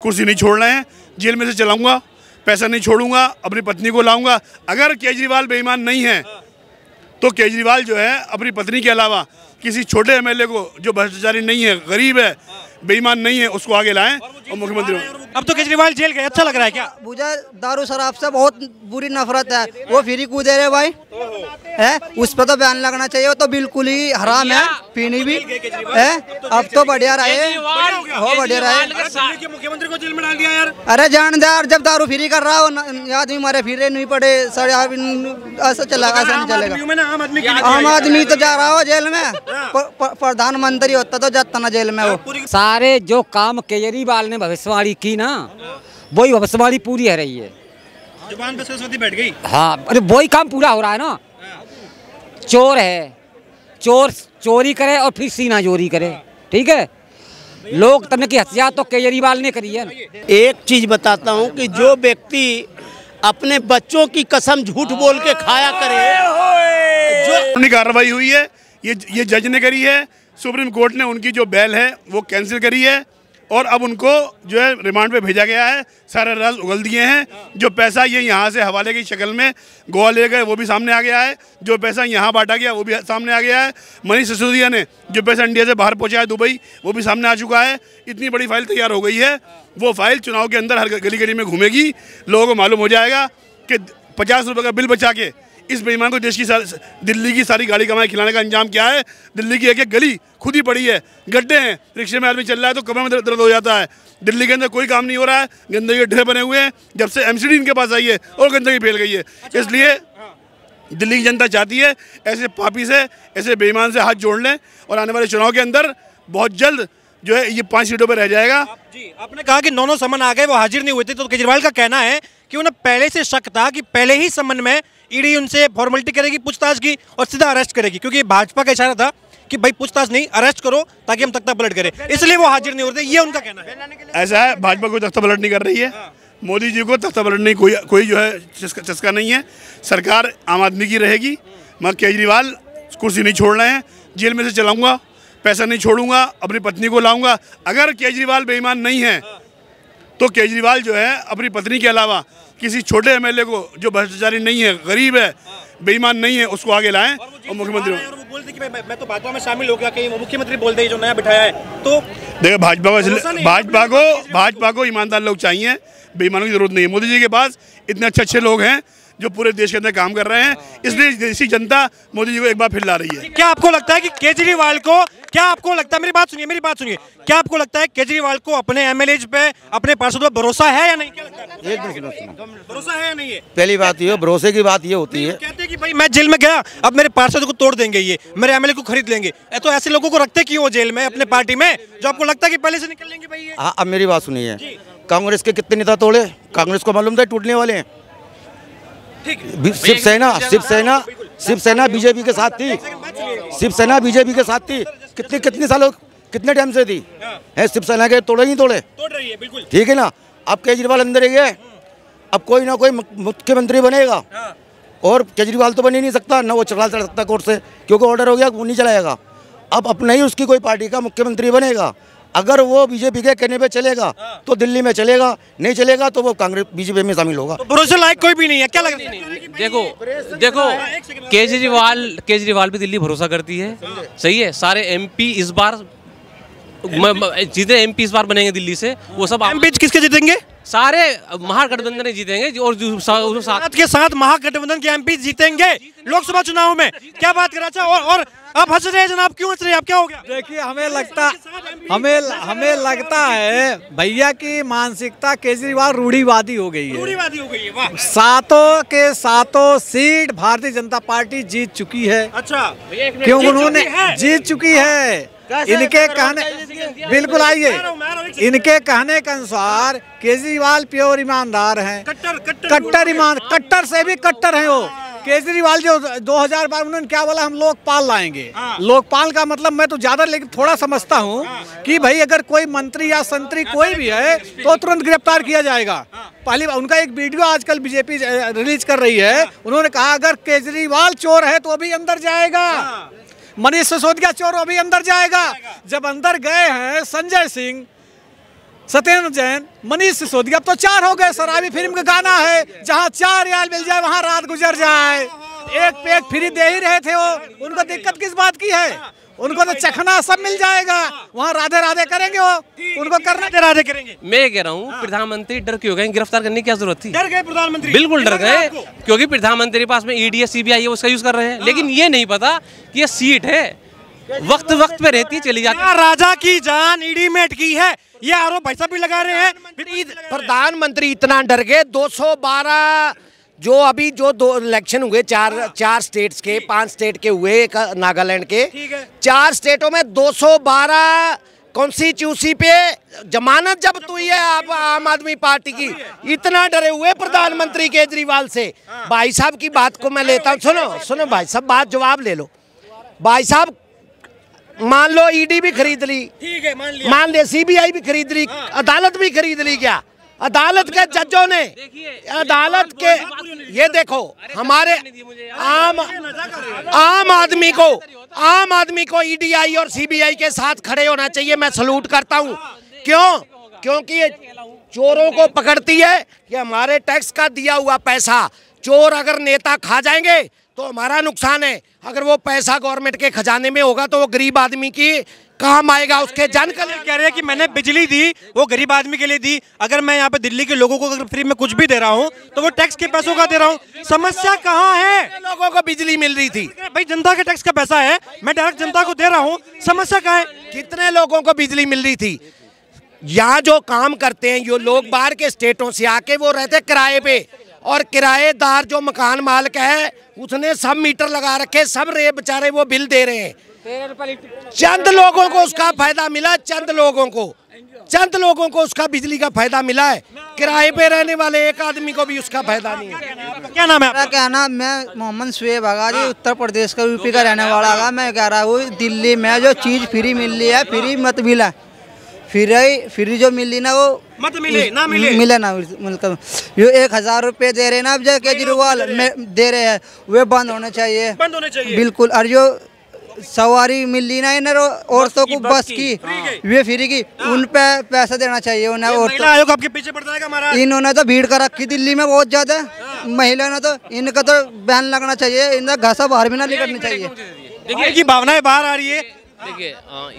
कुर्सी नहीं छोड़ रहे हैं, जेल में से चलाऊंगा, पैसा नहीं छोड़ूंगा, अपनी पत्नी को लाऊंगा। अगर केजरीवाल बेईमान नहीं है तो केजरीवाल जो है अपनी पत्नी के अलावा किसी छोटे एमएलए को जो भ्रष्टाचारी नहीं है, गरीब है, बेईमान नहीं है, उसको आगे लाएं और मुख्यमंत्री। अब तो केजरीवाल जेल गए, अच्छा लग रहा है क्या? मुझे दारू शराब से बहुत बुरी नफरत है। वो फ्री कूदे रहे भाई है, उस पर तो बैन लगना चाहिए। वो तो बिल्कुल ही हराम है, पीनी भी है। अब तो बढ़िया रहे, हो बढ़िया रहे। मुख्यमंत्री को जेल में डाल दिया यार। अरे जान दे यार, जब दारू फ्री कर रहा हो, आदमी मारे फिरे नहीं पड़े, ऐसा चलेगा, ऐसा नहीं चलेगा। आम आदमी तो जा रहा हो जेल में, प्रधानमंत्री होता तो जाता ना जेल में। वो सारे जो काम केजरीवाल ने भविष्यवाणी की ना, वही भविष्यवाणी पूरी है रही है। जुबान पे सरस्वती बैठ गई। हाँ, अरे वही काम पूरा हो रहा है ना। चोर है, चोर चोरी करे और फिर सीना चोरी करे, ठीक है। लोकतंत्र की हत्या तो केजरीवाल ने करी है। एक चीज बताता हूँ कि जो व्यक्ति अपने बच्चों की कसम झूठ बोल के खाया करे, जो कार्रवाई हुई है ये जज ने करी है। सुप्रीम कोर्ट ने उनकी जो बेल है वो कैंसिल करी है और अब उनको जो है रिमांड पे भेजा गया है। सारे राज उगल दिए हैं। जो पैसा ये यहाँ से हवाले की शक्ल में गोवा ले गए वो भी सामने आ गया है। जो पैसा यहाँ बांटा गया वो भी सामने आ गया है। मनीष सिसोदिया ने जो पैसा इंडिया से बाहर पहुँचाया दुबई, वो भी सामने आ चुका है। इतनी बड़ी फाइल तैयार हो गई है। वो फाइल चुनाव के अंदर हर गली गली में घूमेगी। लोगों को मालूम हो जाएगा कि 50 रुपये का बिल बचा के इस बेईमान को देश की दिल्ली की सारी गाड़ी कमाई खिलाने का अंजाम क्या है। दिल्ली की एक एक गली खुद ही पड़ी है, गड्ढे हैं, रिक्शे में आदमी चल रहा है तो कमर में दर्द हो जाता है। दिल्ली के अंदर कोई काम नहीं हो रहा है, गंदगी के ढेर बने हुए हैं। जब से एमसीडी इनके पास आई है और गंदगी फैल गई है। इसलिए दिल्ली की जनता चाहती है ऐसे पापी से, ऐसे बेईमान से हाथ जोड़ लें और आने वाले चुनाव के अंदर बहुत जल्द जो है ये 5 सीटों पर रह जाएगा। जी, आपने कहा कि 9 समन आ गए, वो हाजिर नहीं हुए थे, तो केजरीवाल का कहना है कि उन्हें पहले से शक था कि पहले ही समन में ईडी उनसे फॉर्मेलिटी करेगी, पूछताछ की और सीधा अरेस्ट करेगी, क्योंकि भाजपा का इशारा था कि भाई पूछताछ नहीं, अरेस्ट करो ताकि हम तख्ता पलट करें, इसलिए वो हाजिर नहीं हो रहे थे। ये उनका कहना है। ऐसा है, भाजपा कोई तख्ता पलट नहीं कर रही है। मोदी जी को तख्ता पलटने कोई जो है चस्का नहीं है। सरकार आम आदमी की रहेगी। मगर केजरीवाल कुर्सी नहीं छोड़ रहे हैं, जेल में से चलाऊंगा, पैसा नहीं छोड़ूंगा, अपनी पत्नी को लाऊंगा। अगर केजरीवाल बेईमान नहीं है तो केजरीवाल जो है अपनी पत्नी के अलावा किसी छोटे एमएलए को जो भ्रष्टाचारी नहीं है, गरीब है, बेईमान नहीं है, उसको आगे लाएं और मुख्यमंत्री। वो बोलते कि मैं तो भाजपा में शामिल हो गया, कहीं वो मुख्यमंत्री बोल दे जो नया बिठाया है। तो देखो भाजपा को ईमानदार लोग चाहिए, बेईमानों की जरूरत नहीं है। मोदी जी के पास इतने अच्छे लोग हैं जो पूरे देश के अंदर काम कर रहे हैं, इसलिए देशी जनता मोदी जी को एक बार फिर ला रही है। क्या आपको लगता है कि केजरीवाल को, क्या आपको लगता है, मेरी बात सुनिए, क्या आपको लगता है केजरीवाल को अपने एमएलए पे, अपने पार्षदों पर भरोसा है या नहीं? क्या लगता है? भरोसा है या नहीं है? पहली बात ये, भरोसे की बात ये होती है, कहते हैं कि भाई मैं जेल में गया, अब मेरे पार्षदों को तोड़ देंगे, ये मेरे एमएलए को खरीद लेंगे। तो ऐसे लोगों को रखते क्यों जेल में अपने पार्टी में, जो आपको लगता है कि पहले से निकल लेंगे भाई? हाँ, अब मेरी बात सुनिए, कांग्रेस के कितने नेता तोड़े, कांग्रेस को मालूम था टूटने वाले हैं। शिवसेना बीजेपी के साथ थी, शिवसेना बीजेपी के साथ थी, कितने सालों, कितने टाइम से थी है। शिवसेना के तोड़ रही है, बिल्कुल ठीक है ना। अब केजरीवाल अंदर ही है, अब कोई ना कोई मुख्यमंत्री बनेगा और केजरीवाल तो बन ही नहीं सकता ना, वो चला सकता कोर्ट से, क्योंकि ऑर्डर हो गया, वो नहीं चलाएगा। अब अपना ही उसकी कोई पार्टी का मुख्यमंत्री बनेगा। अगर वो बीजेपी के कहने पे चलेगा तो दिल्ली में चलेगा, नहीं चलेगा तो वो कांग्रेस बीजेपी में शामिल होगा। तो भरोसे लायक कोई भी नहीं है, क्या लगता है? देखो केजरीवाल भी दिल्ली भरोसा करती है, सही है। सारे एमपी इस बार जीते, एमपी इस बार बनेंगे दिल्ली से, वो सब एमपी किसके जीतेंगे? सारे महागठबंधन जीतेंगे और जो साथ के साथ महागठबंधन के एमपी जीतेंगे लोकसभा चुनाव में। क्या बात कर रहा था? और आप हंस रहे हैं जनाब, क्यों हंस रहे हैं आप, क्या हो गया? देखिए, हमें लगता है भैया की मानसिकता केजरीवाल रूढ़िवादी हो गई है। वाह। सातों के सातों सीट भारतीय जनता पार्टी जीत चुकी है। अच्छा, क्यों? उन्होंने जीत चुकी है। इनके कहने, बिल्कुल आइए, इनके कहने के अनुसार केजरीवाल प्योर ईमानदार हैं, कट्टर से भी कट्टर हैं वो। केजरीवाल जो 2012 उन्होंने क्या बोला, हम लोकपाल लाएंगे। लोकपाल का मतलब मैं तो ज्यादा लेकिन थोड़ा समझता हूँ कि भाई अगर कोई मंत्री या संतरी कोई भी है तो तुरंत गिरफ्तार किया जाएगा। पहले उनका एक वीडियो आजकल बीजेपी रिलीज कर रही है, उन्होंने कहा अगर केजरीवाल चोर है तो अभी अंदर जाएगा, मनीष सिसोदिया चोर अभी अंदर जाएगा। जब अंदर गए हैं संजय सिंह, सत्येंद्र जैन, मनीष सिसोदिया, अब तो 4 हो गए सर। अभी फिल्म का गाना है, जहाँ 4 रियाल मिल जाए वहाँ रात गुजर जाए। एक पे एक फ्री दे ही रहे थे वो, उनको दिक्कत किस बात की है? उनको तो चखना सब मिल जाएगा, वहाँ राधे राधे करेंगे वो, उनको करना दे राधे करेंगे। मैं कह रहा हूँ प्रधानमंत्री डर क्यों गए? गिरफ्तार करने की क्या जरूरत थी? डर गए प्रधानमंत्री, बिल्कुल डर गए, क्योंकि प्रधानमंत्री के पास में ईडी है, सीबीआई है, उसका यूज कर रहे हैं। लेकिन ये नहीं पता कि ये सीट है, वक्त वक्त पे रहती चली जाती है। राजा की जान ईडी में अटकी है, ये आरोप भाई साहब भी लगा रहे हैं। प्रधानमंत्री इतना डर गए, 212 जो अभी जो 2 इलेक्शन हुए, 4 स्टेट्स के, 5 स्टेट के हुए, एक नागालैंड के, 4 स्टेटों में 212 कॉन्स्टिट्यूंसी पे जमानत जब्त हुई है आप आम आदमी पार्टी की। इतना डरे हुए प्रधानमंत्री केजरीवाल से। भाई साहब की बात को मैं लेता हूँ, सुनो भाई साहब, बात जवाब ले लो। भाई साहब मान लो ईडी भी खरीद ली, ठीक है, मान ले सीबीआई भी खरीद ली, अदालत भी खरीद ली। क्या अदालत के जजों ने, अदालत के, ये देखो हमारे आम आदमी को ईडीआई और सीबीआई के साथ खड़े होना चाहिए। मैं सलूट करता हूँ। क्यों? क्योंकि ये चोरों को पकड़ती है कि हमारे टैक्स का दिया हुआ पैसा चोर अगर नेता खा जाएंगे तो हमारा नुकसान है। अगर वो पैसा गवर्नमेंट के खजाने में होगा तो वो गरीब आदमी की काम आएगा, उसके जन कह रहे हैं कि मैंने बिजली दी वो गरीब आदमी के लिए दी, अगर मैं यहाँ पे दिल्ली के लोगों को अगर फ्री में कुछ भी दे रहा हूँ तो वो टैक्स के पैसों का दे रहा हूँ। समस्या कहाँ है? लोगों को बिजली मिल रही थी भाई, जनता के टैक्स का पैसा है, मैं डायरेक्ट जनता को दे रहा हूँ, समस्या कहाँ है? कितने लोगों को बिजली मिल रही थी? यहाँ जो काम करते हैं ये लोग बाहर के स्टेटों से आके, वो रहते किराए पे, और किराएदार जो मकान मालिक है उसने सब मीटर लगा रखे, सब रे बेचारे वो बिल दे रहे हैं। चंद लोगों को उसका फायदा मिला, चंद लोगों को उसका बिजली का फायदा मिला है। किराए पे रहने वाले एक आदमी को भी उसका फायदा नहीं है। क्या नाम है आपका? क्या नाम? मैं मोहम्मद शुएब आगा जी, उत्तर प्रदेश का, यूपी का रहने वाला आगा। मैं कह रहा हूँ दिल्ली में जो चीज़ फ्री मिल रही है, फ्री मत मिला, फ्री जो मिली ना वो मत मिले ना मिले मतलब जो 1000 रुपये दे रहे हैं ना अब जो केजरीवाल दे रहे हैं वे बंद होने चाहिए, बिल्कुल। और जो सवारी मिल रही ना इन औरतों को बस की, वे फ्री की, उन पे पैसा देना चाहिए उन्हें। महिला आयोग आपके पीछे पड़ जाएगा महाराज। इन्होंने तो भीड़ कर रखी दिल्ली में बहुत ज्यादा, महिला ने तो, इनका तो बैन लगना चाहिए, इनका घासा बाहर भी ना निकलनी चाहिए। देखिए की भावनाएं बाहर आ रही है। देखिए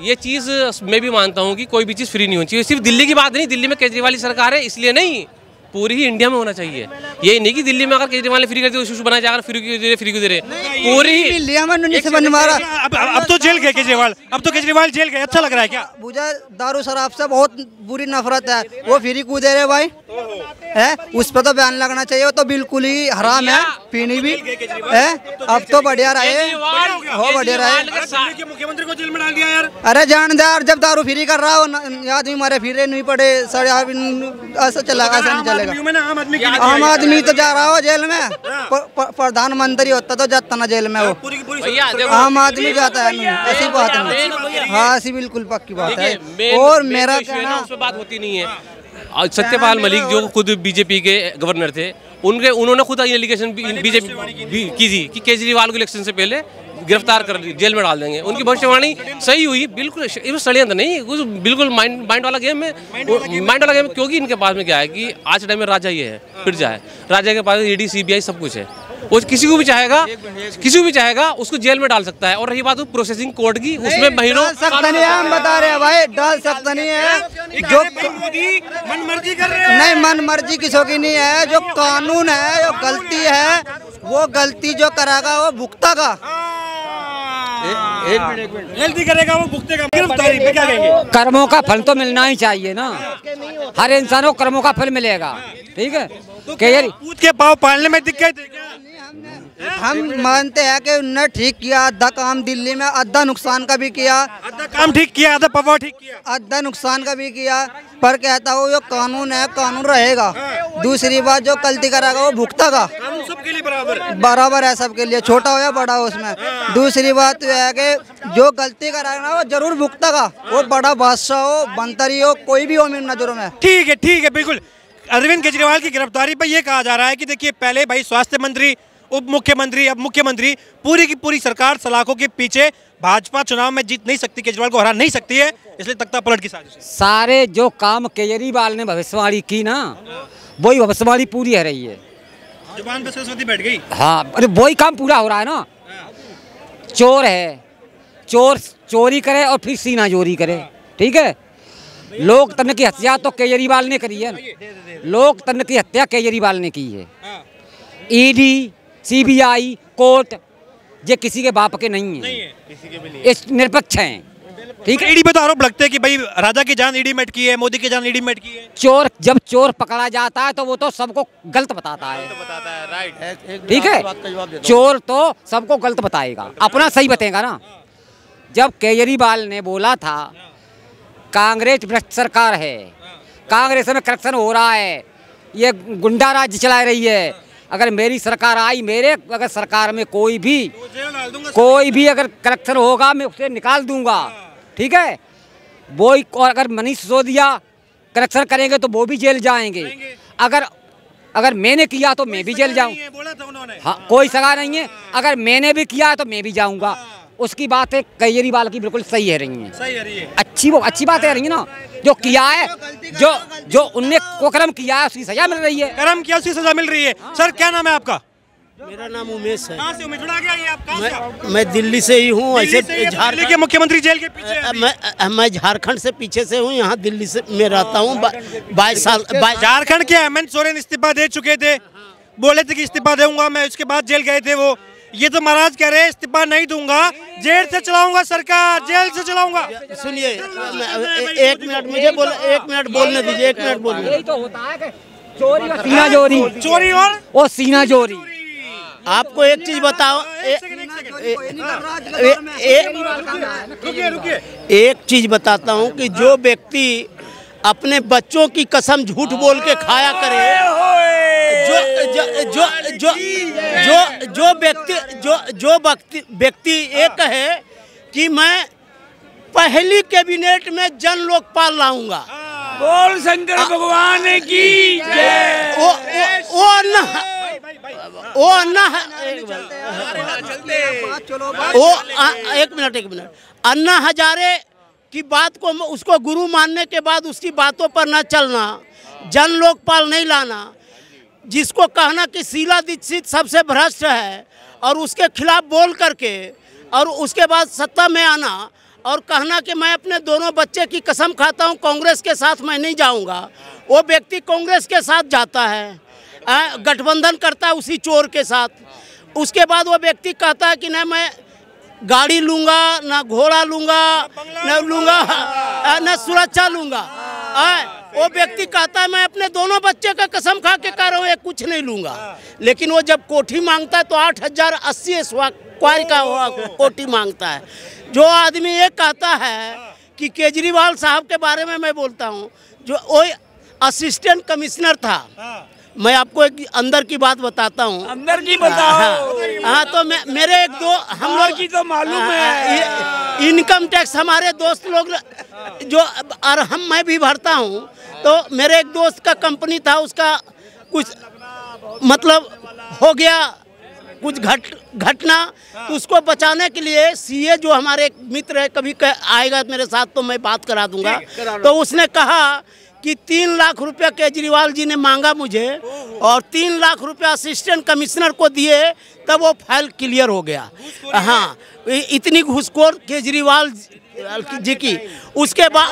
ये चीज़ मैं भी मानता हूँ कि कोई भी चीज़ फ्री नहीं होनी चाहिए। सिर्फ दिल्ली की बात नहीं, दिल्ली में केजरीवाल की सरकार है इसलिए नहीं, पूरी ही इंडिया में होना चाहिए। ये नहीं कि दिल्ली में अगर केजरीवाल ने फ्री कर दिया तो बनाया जाएगा फ्री क्यों दे रहे, पूरी अब तो जेल गए केजरीवाल, अब तो केजरीवाल जेल गए, अच्छा लग रहा है क्या? मुझे दारू शराब से बहुत बुरी नफरत है, वो फ्री क्यों दे रहे भाई है? उस पर तो बैन लगना चाहिए, वो तो बिल्कुल ही हराम है, पीनी भी है। अब तो बढ़िया रहे, हो बढ़िया रहे। मुख्यमंत्री को जेल में डाल दिया यार। अरे जान दे यार, जब दारू फ्री कर रहा हो आदमी मारे फिरे नहीं पड़े, ऐसा चलेगा, ऐसा नहीं चलेगा। आम आदमी तो जा रहा हो जेल में, प्रधानमंत्री होता तो जाता ना जेल में वो, आम आदमी जाता है नहीं, ऐसी बात नहीं। हाँ ऐसी बिल्कुल पक्की बात है। और मेरा कहना, उस पर बात होती नहीं है। सत्यपाल मलिक जो खुद बीजेपी के गवर्नर थे, उन्होंने खुद एलिगेशन बीजेपी की थी कि केजरीवाल को इलेक्शन से पहले गिरफ्तार कर जेल में डाल देंगे। उनकी भविष्यवाणी सही हुई, बिल्कुल षड्यंत्र नहीं, बिल्कुल माइंड वाला गेम है, माइंड वाला गेम। क्योंकि इनके पास में क्या है कि आज टाइम में राजा ये है, फिर जाए राजा के पास ईडी सीबीआई सब कुछ है, वो किसी को भी चाहेगा उसको जेल में डाल सकता है। और रही बात प्रोसेसिंग कोर्ट की, उसमें महीनों सकता नहीं है, हम बता रहे हैं भाई, डाल सकता नहीं है। जो मन मर्जी कर रहे हैं, नहीं मन मर्जी किसी की नहीं है, जो कानून है, जो गलती है, वो गलती जो करेगा वो भुगतेगा। एक मिनट गलती करेगा वो भुगतेगा। गिरफ्तारी पे क्या कहेंगे? कर्मों का फल तो मिलना ही चाहिए ना, हर इंसान को कर्मों का फल मिलेगा, ठीक है। तो पूत के पाँव पालने में दिक्कत है क्या? हम मानते हैं कि उन्होंने ठीक किया, आधा काम दिल्ली में, आधा नुकसान का भी किया, आधा काम ठीक किया, आधा पवा ठीक किया, आधा नुकसान का भी किया। पर कहता हूँ जो कानून है, कानून रहेगा। दूसरी बात जो गलती करेगा वो भुगतेगा, कानून सबके लिए बराबर है, सबके लिए, छोटा हो या बड़ा हो उसमें। दूसरी बात यह है कि जो गलती करेगा ना वो जरूर भुगतेगा, वो बड़ा बादशाह हो, मंत्री हो, कोई भी हो मेरी नजरों में। ठीक है बिल्कुल। अरविंद केजरीवाल की गिरफ्तारी पर यह कहा जा रहा है कि देखिए पहले भाई स्वास्थ्य मंत्री उप मुख्यमंत्री, अब मुख्यमंत्री, पूरी की पूरी सरकार सलाखों के पीछे। भाजपा चुनाव में जीत नहीं सकती, केजरीवाल को हरा नहीं सकती है, इसलिए तख्ता पलट की साजिश है। सारे जो काम केजरीवाल ने भविष्यवाणी की ना, वही भविष्यवाणी पूरी हो रही है। जुबान पे सरस्वती बैठ गई। हाँ, अरे वही काम पूरा हो रहा है ना। चोर है, चोर चोरी करे और फिर सीना चोरी करे, ठीक है। लोकतंत्र की हत्या तो केजरीवाल ने करी है, लोकतंत्र की हत्या केजरीवाल ने की है। ईडी, सीबीआई, कोर्ट, ये किसी के बाप के नहीं है, किसी के भी नहीं, इस निरपेक्ष हैं, ठीक है। ईडी पे तो आरोप लगते हैं कि भाई राजा की जान ईडी में अटकी है, मोदी की जान ईडी में अटकी है। चोर, जब चोर पकड़ा जाता है तो वो तो सबको गलत बताता है, राइट, ठीक है। चोर तो सबको गलत बताएगा, अपना सही बताएगा ना। जब केजरीवाल ने बोला था कांग्रेस भ्रष्ट सरकार है, कांग्रेस में करप्शन हो रहा है, ये गुंडा राज्य चला रही है, अगर मेरी सरकार आई, मेरे अगर सरकार में कोई भी अगर करप्शन होगा मैं उसे निकाल दूंगा, ठीक है। वो और अगर मनीष सिसोदिया करप्शन करेंगे तो वो भी जेल जाएंगे, अगर मैंने किया तो मैं भी जेल जाऊँ, हाँ, कोई सगा नहीं है। अगर मैंने भी किया तो मैं भी जाऊँगा। उसकी बातें केजरीवाल की बिल्कुल सही है रही हैं, अच्छी बातें रही है ना। जो किया है, जो उनने को कर्म किया है उसकी सजा मिल रही है, कर्म किया उसकी सजा मिल रही है। सर क्या नाम है आपका? मेरा नाम उमेश है। कहाँ से उमेश? जुड़ा गया ये आप कहाँ से आओ? मैं दिल्ली से ही हूँ। ऐसे दिल्ली के मुख्यमंत्री जेल के पीछे। मैं झारखंड से पीछे से हूँ, यहाँ दिल्ली से मैं रहता हूँ 22 साल। झारखंड के हेमंत सोरेन इस्तीफा दे चुके थे, बोले थे कि इस्तीफा दूंगा मैं, उसके बाद जेल गए थे वो। ये तो महाराज कह रहे हैं इस्तीफा नहीं दूंगा, जेल से चलाऊंगा सरकार, जेल से चलाऊंगा। सुनिए, एक मिनट मुझे एक मिनट बोलने दीजिए, एक मिनट बोलने। यही तो होता है कि चोरी और सीना चोरी, चोरी और सीना चोरी। आपको एक चीज बताओ, एक चीज बताता हूँ कि जो व्यक्ति अपने बच्चों की कसम झूठ बोल के खाया करे, जो व्यक्ति ये कहे कि मैं पहली कैबिनेट में जन लोकपाल लाऊंगा, बोल शंकर भगवान की जय। एक मिनट, अन्ना हजारे की बात को, उसको गुरु मानने के बाद उसकी बातों पर न चलना, जन लोकपाल नहीं लाना, जिसको कहना कि शीला दीक्षित सबसे भ्रष्ट है और उसके खिलाफ बोल करके और उसके बाद सत्ता में आना और कहना कि मैं अपने दोनों बच्चे की कसम खाता हूं कांग्रेस के साथ मैं नहीं जाऊंगा। वो व्यक्ति कांग्रेस के साथ जाता है, गठबंधन करता है उसी चोर के साथ। उसके बाद वो व्यक्ति कहता है कि नहीं मैं गाड़ी लूंगा, ना घोड़ा लूंगा, न सुरक्षा लूंगा। वो व्यक्ति कहता है मैं अपने दोनों बच्चे का कसम खा के कह रहा हूँ कुछ नहीं लूंगा, लेकिन वो जब कोठी मांगता है तो 8080 स्क्वायर का कोठी मांगता है। जो आदमी ये कहता है कि केजरीवाल साहब के बारे में मैं बोलता हूँ, जो वो असिस्टेंट कमिश्नर था, मैं आपको एक अंदर की बात बताता हूँ। अंदर की बताओ। हाँ, तो मेरे एक दो हम लोग की तो मालूम है, इनकम टैक्स हमारे दोस्त लोग जो और मैं भी भरता हूँ। तो मेरे एक दोस्त का कंपनी था, उसका कुछ मतलब हो गया कुछ घटना, तो उसको बचाने के लिए सीए जो हमारे एक मित्र है, कभी आएगा मेरे साथ तो मैं बात करा दूंगा। तो उसने कहा कि 3 लाख रुपया केजरीवाल जी ने मांगा मुझे और 3 लाख रुपया असिस्टेंट कमिश्नर को दिए, तब वो फाइल क्लियर हो गया। हाँ, इतनी घूसखोर केजरीवाल जी की। उसके बाद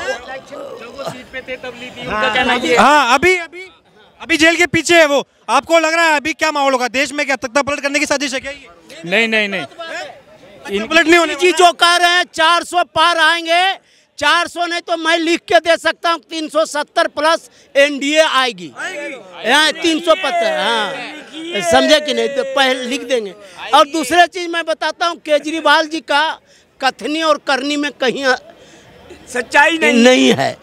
हाँ, अभी जेल के पीछे है वो। आपको लग रहा है अभी क्या माहौल होगा देश में? क्या तख्ता पलट करने की साजिश है क्या ये? नहीं, पलट नहीं होनी जी। जो कह रहे हैं 400 पार आएंगे, 400 नहीं तो मैं लिख के दे सकता हूँ 370 प्लस एनडीए आएगी। 375, हाँ, समझे कि नहीं? तो पहले लिख देंगे। और दूसरी चीज मैं बताता हूँ, केजरीवाल जी का कथनी और करनी में कहीं सच्चाई नहीं है।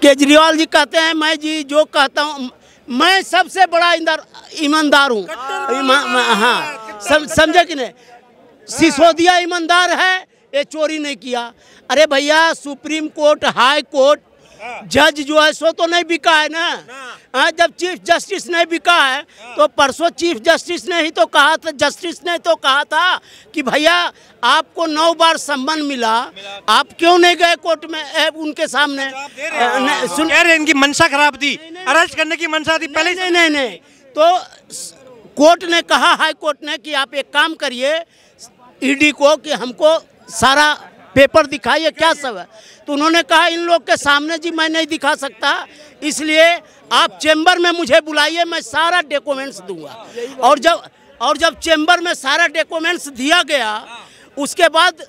केजरीवाल जी कहते हैं मैं जी जो कहता हूँ, मैं सबसे बड़ा ईमानदार हूँ। हाँ, समझे कि नहीं? सिसोदिया ईमानदार है, ये चोरी नहीं किया। अरे भैया, सुप्रीम कोर्ट, हाई कोर्ट जज जो है सो तो नहीं बिका है ना। हाँ, जब चीफ जस्टिस नहीं बिका है तो परसों चीफ जस्टिस ने ही तो कहा था, जस्टिस ने तो कहा था कि भैया आपको 9 बार सम्मान मिला, आप क्यों नहीं गए कोर्ट में उनके सामने। सुन कह रहे इनकी मंशा खराब थी, अरेस्ट करने की मंशा थी पहले। नहीं तो कोर्ट ने कहा, हाई कोर्ट ने, कि आप एक काम करिए ईडी को कि हमको सारा पेपर दिखाइए क्या सब है। तो उन्होंने कहा इन लोग के सामने जी मैं नहीं दिखा सकता, इसलिए आप चेंबर में मुझे बुलाइए, मैं सारा डॉक्यूमेंट्स दूंगा। और जब चेंबर में सारा डॉक्यूमेंट्स दिया गया, उसके बाद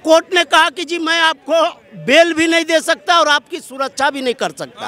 कोर्ट ने कहा कि जी मैं आपको बेल भी नहीं दे सकता और आपकी सुरक्षा भी नहीं कर सकता।